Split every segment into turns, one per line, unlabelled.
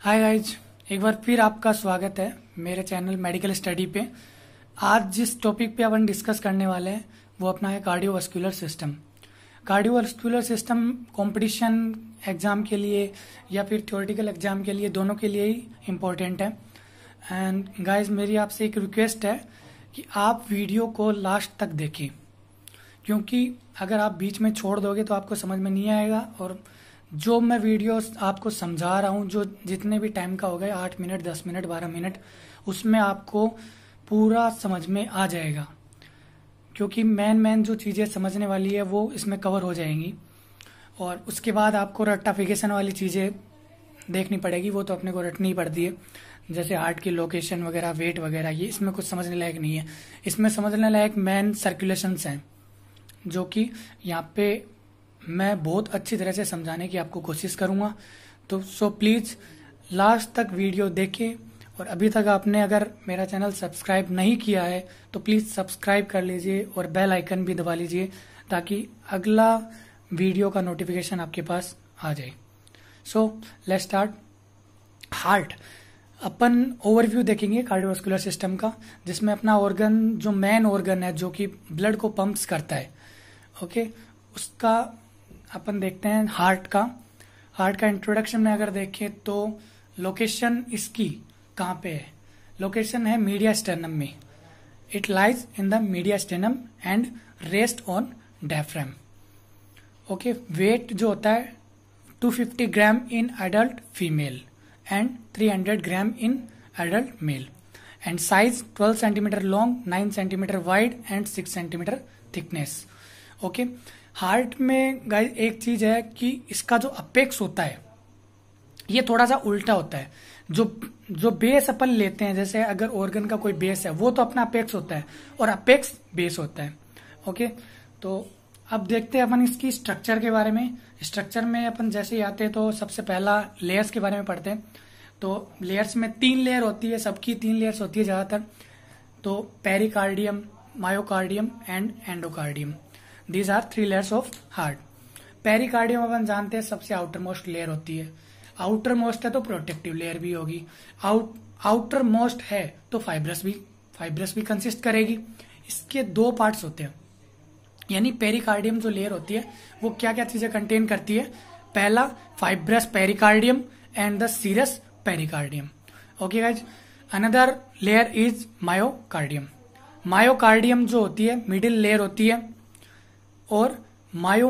Hi guys, एक बार फिर आपका स्वागत है मेरे चैनल मेडिकल स्टडी पे। आज जिस टॉपिक पे अपन डिस्कस करने वाले हैं वो अपना है cardiovascular system. Cardiovascular system competition exam के लिए या फिर थ्योरेटिकल एग्जाम के लिए, दोनों के लिए ही इम्पोर्टेंट है। एंड गाइज, मेरी आपसे एक रिक्वेस्ट है कि आप वीडियो को लास्ट तक देखें, क्योंकि अगर आप बीच में छोड़ दोगे तो आपको समझ में नहीं आएगा। और जो मैं वीडियो आपको समझा रहा हूँ, जो जितने भी टाइम का हो गया, 8 मिनट, 10 मिनट, 12 मिनट, उसमें आपको पूरा समझ में आ जाएगा, क्योंकि मेन जो चीज़ें समझने वाली है वो इसमें कवर हो जाएंगी। और उसके बाद आपको रट्टाफिकेशन वाली चीज़ें देखनी पड़ेगी, वो तो अपने को रटनी ही पड़ती है, जैसे हार्ट की लोकेशन वगैरह, वेट वगैरह। ये इसमें कुछ समझने लायक नहीं है। इसमें समझने लायक मेन सर्कुलेशंस हैं, जो कि यहाँ पे मैं बहुत अच्छी तरह से समझाने की आपको कोशिश करूंगा। तो सो प्लीज लास्ट तक वीडियो देखें। और अभी तक आपने अगर मेरा चैनल सब्सक्राइब नहीं किया है तो प्लीज सब्सक्राइब कर लीजिए और बेल आइकन भी दबा लीजिए, ताकि अगला वीडियो का नोटिफिकेशन आपके पास आ जाए। So let's start. Heart, upon overview देखेंगे कार्डियोवास्कुलर सिस्टम का, जिसमें अपना ऑर्गन, जो मेन ऑर्गन है जो कि ब्लड को पंप्स करता है, ओके, उसका अपन देखते हैं हार्ट का इंट्रोडक्शन में अगर देखें तो लोकेशन इसकी कहाँ पे है? लोकेशन है मीडिया स्टेर्नम में। It lies in the mediastinum and rest on diaphragm. Okay, weight जो होता है 250 gram in adult female and 300 gram in adult male. And size 12 centimetre long, 9 centimetre wide and 6 centimetre thickness. Okay, heart में guys एक चीज है कि इसका जो अपेक्स होता है ये थोड़ा सा उल्टा होता है। जो बेस अपन लेते हैं, जैसे अगर ऑर्गन का कोई बेस है, वो तो अपना अपेक्स होता है और अपेक्स बेस होता है। ओके, तो अब देखते हैं अपन इसकी स्ट्रक्चर के बारे में। स्ट्रक्चर में अपन जैसे ही आते हैं तो सबसे पहला लेयर्स के बारे में पढ़ते हैं। तो लेयर्स में 3 लेयर होती है, सबकी 3 लेयर्स होती है ज्यादातर। तो pericardium, myocardium and endocardium, these are 3 layers of heart. Pericardium अपन जानते हैं सबसे आउटर मोस्ट लेयर होती है। आउटर मोस्ट है तो प्रोटेक्टिव लेयर भी होगी। आउटर मोस्ट है तो फाइब्रस भी कंसिस्ट करेगी। इसके 2 पार्ट्स होते हैं, यानी पेरिकार्डियम जो लेयर होती है वो क्या क्या चीजें कंटेन करती है? पहला, fibrous pericardium and the serous pericardium. Okay guys, another layer is myocardium. Myocardium जो होती है मिडिल लेयर होती है। और मायो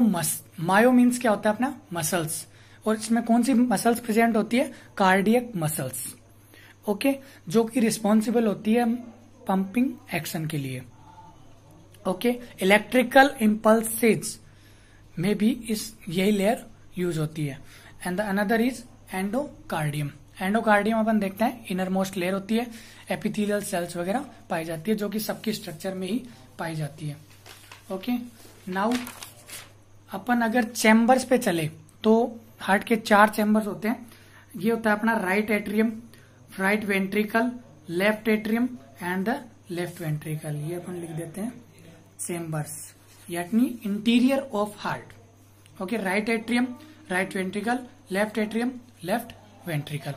मीन्स क्या होता है? अपना मसल्स। और इसमें कौन सी मसल्स प्रेजेंट होती है? Cardiac muscles. ओके, जो कि रिस्पॉन्सिबल होती है पंपिंग एक्शन के लिए। ओके, इलेक्ट्रिकल इम्पल्सेज में भी यही लेयर यूज होती है। And the another is endocardium. Endocardium अपन देखते हैं इनर मोस्ट लेयर होती है, एपिथेलियल सेल्स वगैरह पाई जाती है, जो कि सबकी स्ट्रक्चर में ही पाई जाती है। ओके, नाउ अपन अगर चैम्बर्स पे चले तो हार्ट के 4 चैम्बर्स होते हैं। ये होता है अपना right atrium, right ventricle, left atrium and the left ventricle. ये अपन लिख देते हैं चैम्बर्स, यानी interior of heart. Okay, right atrium, right ventricle, left atrium, left ventricle.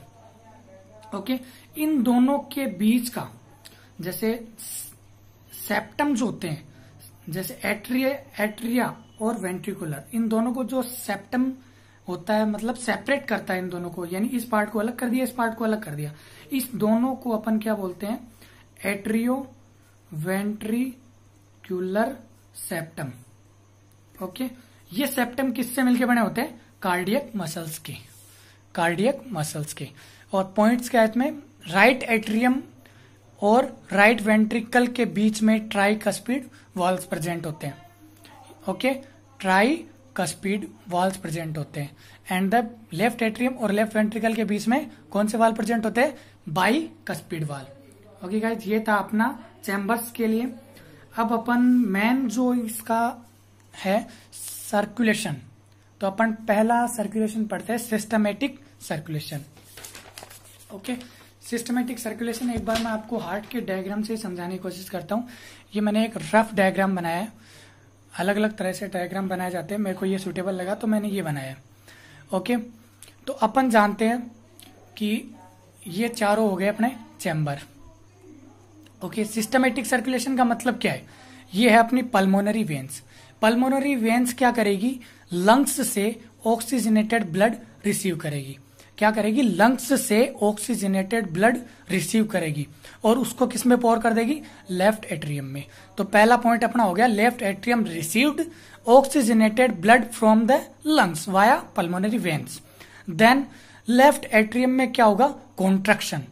Okay, इन दोनों के बीच का, जैसे सेप्टम जो होते हैं, जैसे एट्रिया और वेंट्रिकुलर, इन दोनों को जो सेप्टम होता है, मतलब सेपरेट करता है इन दोनों को, यानी इस पार्ट को अलग कर दिया, इस पार्ट को अलग कर दिया। इस दोनों को अपन क्या बोलते हैं? Atrio ventricular septum. ओके, ये सेप्टम किससे मिलके बने होते हैं? कार्डियक मसल्स के। कार्डियक मसल्स के। और पॉइंट्स क्या है इसमें? राइट एट्रियम और राइट वेंट्रिकल के बीच में ट्राइकस्पिड वॉल्व्स प्रेजेंट होते हैं। ओके, ट्राइकस्पिड वॉल्व्स प्रेजेंट होते हैं। एंड द लेफ्ट एट्रियम और लेफ्ट वेंट्रिकल के बीच में कौन से वाल्व प्रेजेंट होते हैं? Bicuspid valve. ओके गाइस, ये था अपना चैम्बर्स के लिए। अब अपन मेन जो इसका है सर्कुलेशन, तो अपन पहला सर्कुलेशन पढ़ते हैं, systematic circulation. Okay, systematic circulation एक बार मैं आपको हार्ट के डायग्राम से समझाने की कोशिश करता हूँ। ये मैंने एक रफ डायग्राम बनाया है, अलग अलग तरह से डायग्राम बनाए जाते हैं, मेरे को ये सूटेबल लगा तो मैंने ये बनाया है। ओके, तो अपन जानते हैं कि ये चारों हो गए अपने चैम्बर। ओके, सिस्टमेटिक सर्कुलेशन का मतलब क्या है? ये है अपनी पल्मोनरी वेन्स। पल्मोनरी वेन्स क्या करेगी? लंग्स से ऑक्सीजनेटेड ब्लड रिसीव करेगी। क्या करेगी? लंग्स से ऑक्सीजनेटेड ब्लड रिसीव करेगी और उसको किस में पोर कर देगी? लेफ्ट एट्रियम में। तो पहला पॉइंट अपना हो गया, left atrium received oxygenated blood from the lungs via pulmonary veins. Then left atrium में क्या होगा? कॉन्ट्रैक्शन।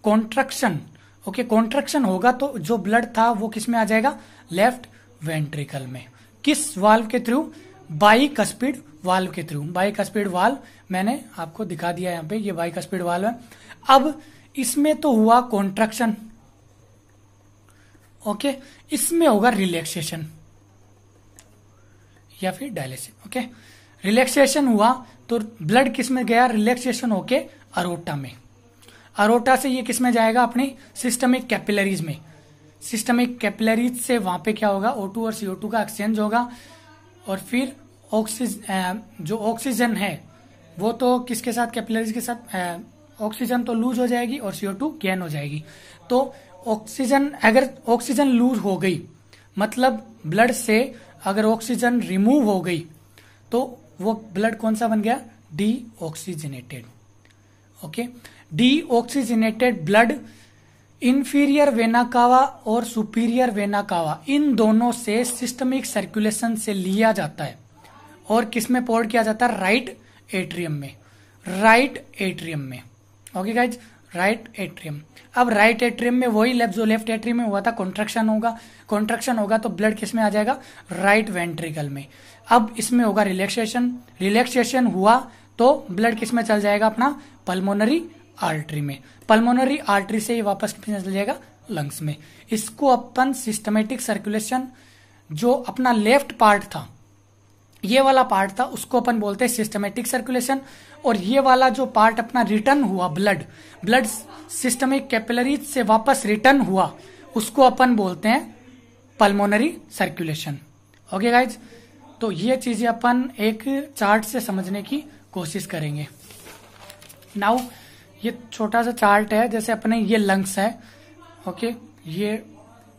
कॉन्ट्रैक्शन, ओके, कॉन्ट्रैक्शन होगा तो जो ब्लड था वो किस में आ जाएगा? लेफ्ट वेंट्रिकल में। किस वाल्व के थ्रू? बाइकस्पिड वाल्व के थ्रू। बाइकस्पिड वाल्व मैंने आपको दिखा दिया यहाँ पे, ये बाइकस्पिड वाल्व है। अब इसमें तो हुआ कॉन्ट्रैक्शन, ओके, इसमें होगा रिलैक्सेशन या फिर डायलेशन। ओके, रिलैक्सेशन हुआ तो ब्लड किस में गया? रिलैक्सेशन होके अरोटा में। अरोटा से ये किस में जाएगा? अपनी सिस्टमिक कैपिलरीज में। सिस्टमिक कैपिलरीज से वहां पे क्या होगा? O2 और CO2 का एक्सचेंज होगा और फिर जो ऑक्सीजन है वो तो किसके साथ? कैपिलरीज के साथ। ऑक्सीजन तो लूज हो जाएगी और CO2 गेन हो जाएगी। तो ऑक्सीजन, अगर ऑक्सीजन लूज हो गई मतलब ब्लड से अगर ऑक्सीजन रिमूव हो गई तो वो ब्लड कौन सा बन गया? Deoxygenated. Okay, deoxygenated blood inferior vena cava और सुपीरियर वेना कावा इन दोनों से सिस्टमिक सर्कुलेशन से लिया जाता है और किसमें पोर किया जाता है? राइट एट्रियम में। राइट एट्रियम में, ओके गाइज, राइट एट्रियम। अब राइट एट्रियम में वही जो लेफ्ट एट्रियम में हुआ था, कॉन्ट्रैक्शन होगा। कॉन्ट्रैक्शन होगा तो ब्लड किस में आ जाएगा? राइट वेंट्रिकल में। अब इसमें होगा रिलैक्सेशन। रिलैक्सेशन हुआ तो ब्लड किस में चल जाएगा? अपना पल्मोनरी आर्टरी में। पल्मोनरी आर्टरी से ये वापस किस में चल जाएगा? लंग्स में। इसको अपन सिस्टमेटिक सर्कुलेशन, जो अपना लेफ्ट पार्ट था, ये वाला पार्ट था, उसको अपन बोलते हैं सिस्टमेटिक सर्कुलेशन। और ये वाला जो पार्ट अपना रिटर्न हुआ, ब्लड सिस्टमिक कैपिलरीज से वापस रिटर्न हुआ, उसको अपन बोलते हैं पल्मोनरी सर्कुलेशन। ओके गाइज, तो ये चीजें अपन एक चार्ट से समझने की कोशिश करेंगे। नाउ ये छोटा सा चार्ट है, जैसे अपने ये लंग्स है, ओके, ये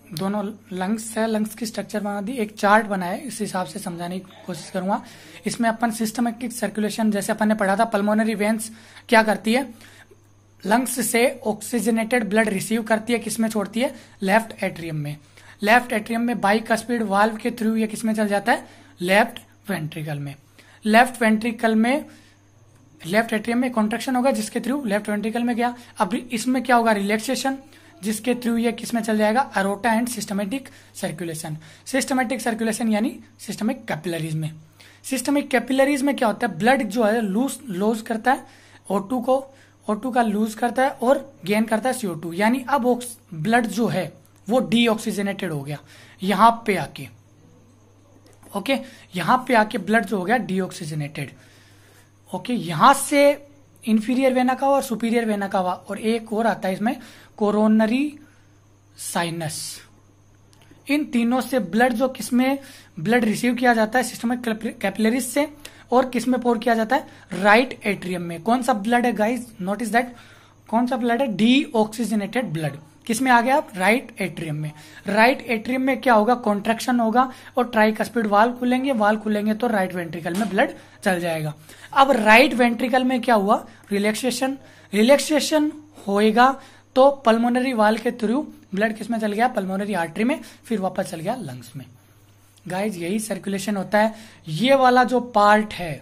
दोनों लंग्स है, लंग्स की स्ट्रक्चर बना दी, एक चार्ट बना है, इस हिसाब से समझाने की कोशिश करूंगा। इसमें अपन सिस्टमेटिक सर्कुलेशन जैसे अपन ने पढ़ा था, पल्मोनरी वेन्स क्या करती है? लंग्स से ऑक्सीजनेटेड ब्लड रिसीव करती है, किसमें छोड़ती है? लेफ्ट एट्रियम में। लेफ्ट एट्रियम में बाइकस्पिड वाल्व के थ्रू ये किसमें चल जाता है? लेफ्ट वेंट्रिकल में। लेफ्ट वेंट्रिकल में, लेफ्ट एट्रियम में कॉन्ट्रैक्शन होगा जिसके थ्रू लेफ्ट वेंट्रिकल में गया। अब इसमें क्या होगा? रिलैक्सेशन, जिसके थ्रू ये किसमें चल जाएगा? Aorta and systematic circulation. Systematic circulation यानी सिस्टमिक कैपिलरीज में। सिस्टमिक कैपिलरीज में क्या होता है? ब्लड जो है लूज करता है O2 का लूज करता है और गेन करता है CO2, यानी अब ब्लड जो है वो डीऑक्सीजनेटेड हो गया यहां पे आके। ओके, यहां पे आके ब्लड जो हो गया डीऑक्सीजनेटेड। ओके, यहां से इंफीरियर वेना कावा और सुपीरियर वेना कावा, और एक और आता है इसमें कोरोनरी साइनस। इन तीनों से ब्लड जो किसमें ब्लड रिसीव किया जाता है? सिस्टमिक कैपिलरीज से, और किसमें पोर किया जाता है? राइट एट्रियम में। कौन सा ब्लड है गाइस? नोटिस दैट, कौन सा ब्लड है? Deoxygenated blood. किसमें आ गया आप? राइट एट्रियम में। राइट एट्रियम में क्या होगा? कॉन्ट्रैक्शन होगा और ट्राइकस्पिड वाल्व खुलेंगे तो राइट वेंट्रिकल में ब्लड चल जाएगा। अब राइट वेंट्रिकल में क्या हुआ? रिलैक्सेशन होएगा तो पल्मोनरी वाल्व के थ्रू ब्लड किसमें चल गया? पल्मोनरी आर्टरी में, फिर वापस चल गया लंग्स में। गाइज, यही सर्कुलेशन होता है। ये वाला जो पार्ट है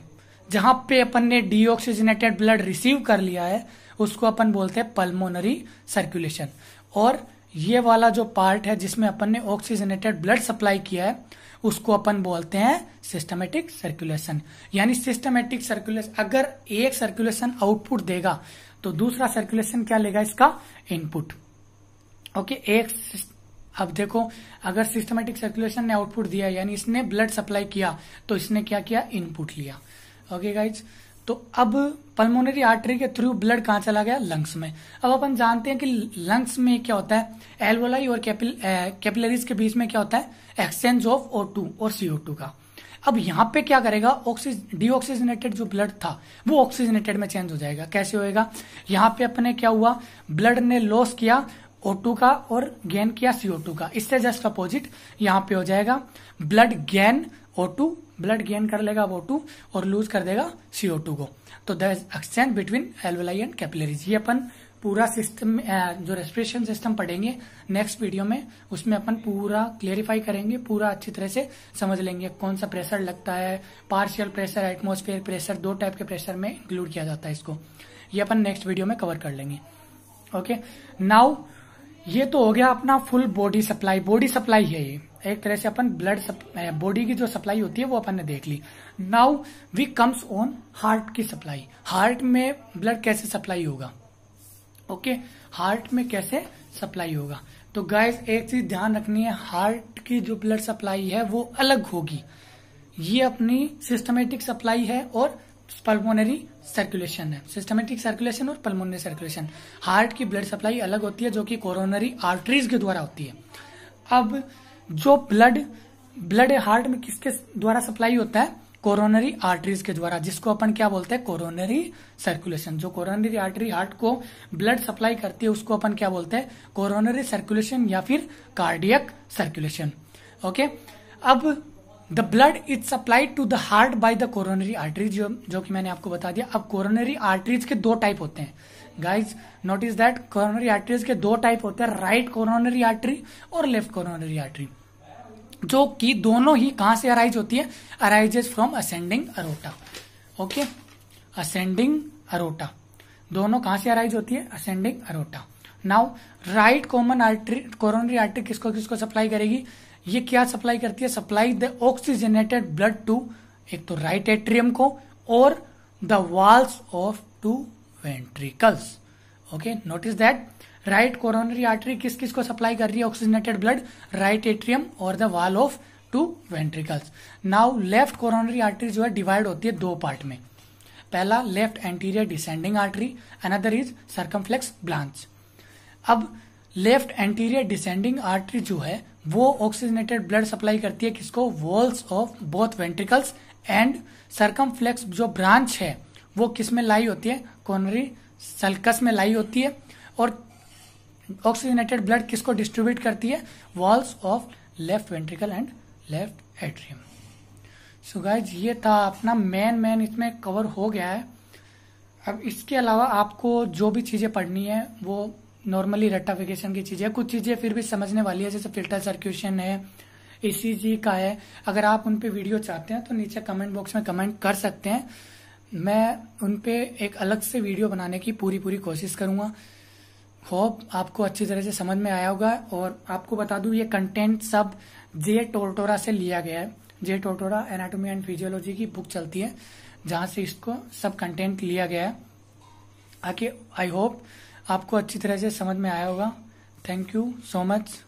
जहां पे अपन ने डीऑक्सीजनेटेड ब्लड रिसीव कर लिया है, उसको अपन बोलते हैं पल्मोनरी सर्कुलेशन। और ये वाला जो पार्ट है जिसमें अपन ने ऑक्सीजनेटेड ब्लड सप्लाई किया है, उसको अपन बोलते हैं सिस्टमेटिक सर्कुलेशन। यानी सिस्टमेटिक सर्कुलेशन, अगर एक सर्कुलेशन आउटपुट देगा तो दूसरा सर्कुलेशन क्या लेगा? इसका इनपुट। ओके, अब देखो, अगर सिस्टमेटिक सर्कुलेशन ने आउटपुट दिया यानी इसने ब्लड सप्लाई किया, तो इसने क्या किया? इनपुट लिया। ओके गाइज, तो अब पल्मोनरी आर्टरी के थ्रू ब्लड कहां चला गया? लंग्स में। अब अपन जानते हैं कि लंग्स में क्या होता है? एल्वोलाई और कैपिलरीज के बीच में क्या होता है? एक्सचेंज ऑफ O2 और CO2 का। अब यहाँ पे क्या करेगा, डीऑक्सीजनेटेड जो ब्लड था वो ऑक्सीजनेटेड में चेंज हो जाएगा। कैसे होएगा, यहाँ पे अपने क्या हुआ, ब्लड ने लॉस किया O2 का और गेन किया CO2 का। इससे जस्ट अपोजिट यहाँ पे हो जाएगा, blood gain O2, blood gain कर लेगा O2 और लूज कर देगा CO2 को। तो the exchange between alveoli and capillaries. ये अपन पूरा सिस्टम जो रेस्पिरेशन सिस्टम पढ़ेंगे नेक्स्ट वीडियो में, उसमें अपन पूरा क्लियरिफाई करेंगे, पूरा अच्छी तरह से समझ लेंगे कौन सा प्रेशर लगता है, partial pressure, atmosphere pressure, 2 type के प्रेशर में इंक्लूड किया जाता है इसको। ये अपन नेक्स्ट वीडियो में कवर कर लेंगे। ओके, नाउ ये तो हो गया अपना full body supply. Body supply है ये एक तरह से, अपन ब्लड बॉडी की जो सप्लाई होती है वो अपन ने देख ली। Now we comes on heart की सप्लाई। हार्ट में ब्लड कैसे सप्लाई होगा, ओके, हार्ट में कैसे सप्लाई होगा। तो गाइस एक चीज ध्यान रखनी है, हार्ट की जो ब्लड सप्लाई है वो अलग होगी। ये अपनी सिस्टमेटिक सप्लाई है और पल्मोनरी सर्कुलेशन है। सिस्टमेटिक सर्कुलेशन और पल्मोनरी सर्कुलेशन। हार्ट की ब्लड सप्लाई अलग होती है जो कि कोरोनरी आर्टरीज के द्वारा होती है। अब जो ब्लड हार्ट में किसके द्वारा सप्लाई होता है, कोरोनरी आर्टरीज के द्वारा, जिसको अपन क्या बोलते हैं, कोरोनरी सर्कुलेशन। जो कोरोनरी आर्टरी हार्ट को ब्लड सप्लाई करती है उसको अपन क्या बोलते हैं, कोरोनरी सर्कुलेशन या फिर कार्डियक सर्कुलेशन। ओके, अब the blood is supplied to the heart by the coronary arteries, जो कि मैंने आपको बता दिया। अब कोरोनरी आर्टरीज के 2 टाइप होते हैं guys, notice that coronary arteries के 2 टाइप होते हैं, राइट कोरोनरी आर्टरी और लेफ्ट कोरोनरी आर्टरी, जो कि दोनों ही कहां से अराइज होती है, arises from ascending aorta. Okay, ascending aorta, दोनों कहां से अराइज होती है, ascending aorta. Now right common artery, coronary artery किसको किसको सप्लाई करेगी, ये क्या सप्लाई करती है, supply the oxygenated blood to, एक तो राइट एट्रियम को और the walls of 2 ventricles. Okay, notice that right coronary artery किस किस को सप्लाई कर रही है ऑक्सीजनेटेड ब्लड, राइट एट्रियम और the wall of 2 ventricles. Now left coronary artery जो है डिवाइड होती है 2 पार्ट में। पहला left anterior descending artery, another is circumflex branch. अब लेफ्ट एंटीरियर डिसेंडिंग आर्टरी जो है वो ऑक्सीजनेटेड ब्लड सप्लाई करती है किसको, walls of both ventricles, and circumflex जो ब्रांच है वो किस में लाई होती है, कोरोनरी सल्कस में लाई होती है। और ऑक्सीजनेटेड ब्लड किसको डिस्ट्रीब्यूट करती है, walls of left ventricle and left atrium. So guys ये था अपना मेन इसमें कवर हो गया है। अब इसके अलावा आपको जो भी चीजें पढ़नी है वो नॉर्मली रेक्टिफिकेशन की चीजें, कुछ चीजें फिर भी समझने वाली है, जैसे फिल्टर सर्कुलेशन है, ECG का है। अगर आप उन पे वीडियो चाहते हैं तो नीचे कमेंट बॉक्स में कमेंट कर सकते हैं, मैं उन पे एक अलग से वीडियो बनाने की पूरी कोशिश करूंगा। होप आपको अच्छी तरह से समझ में आया होगा। और आपको बता दूं ये कंटेंट सब जे टोरटोरा से लिया गया है। जे टोरटोरा एनाटॉमी एंड फिजियोलॉजी की बुक चलती है जहां से इसको सब कंटेंट लिया गया है। आके आई होप आपको अच्छी तरह से समझ में आया होगा। Thank you so much.